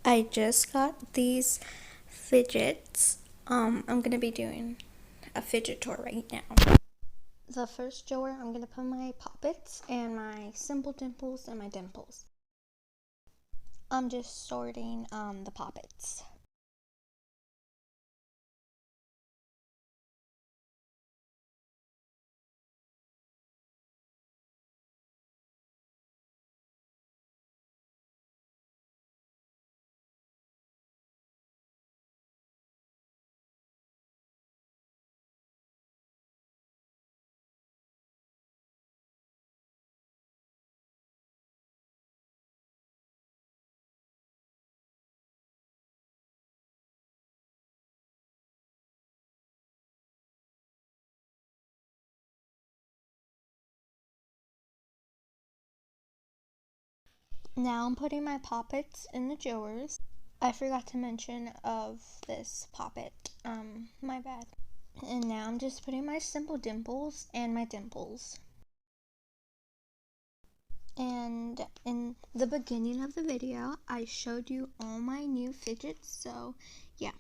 I just got these fidgets. I'm gonna be doing a fidget tour right now. The first drawer, I'm gonna put my poppets and my simple dimples and my dimples. I'm just sorting the poppets. Now I'm putting my poppets in the drawers. I forgot to mention of this poppet. My bad. And now I'm just putting my simple dimples and my dimples. And in the beginning of the video, I showed you all my new fidgets, so yeah.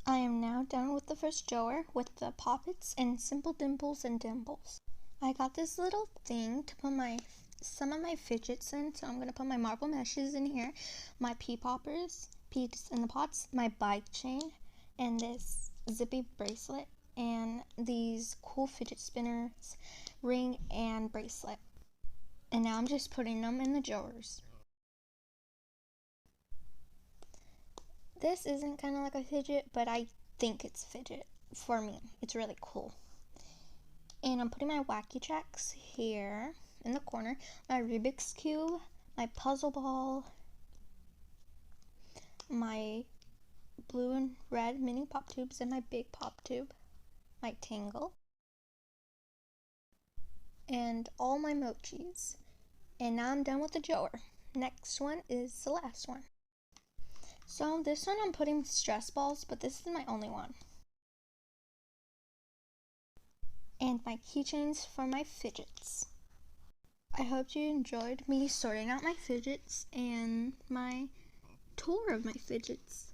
I am now done with the first drawer with the poppets and simple dimples and dimples. I got this little thing to put some of my fidgets in, so I'm going to put my marble meshes in here, my pea poppers, peas in the pots, my bike chain, and this zippy bracelet, and these cool fidget spinners, ring, and bracelet. And now I'm just putting them in the drawers. This isn't kind of like a fidget, but I think it's fidget for me. It's really cool. And I'm putting my wacky tracks here in the corner, my Rubik's Cube, my puzzle ball, my blue and red mini pop tubes, and my big pop tube, my tangle, and all my mochis. And now I'm done with the drawer. Next one is the last one. So this one I'm putting stress balls, but this is my only one. And my keychains for my fidgets. I hope you enjoyed me sorting out my fidgets and my tour of my fidgets.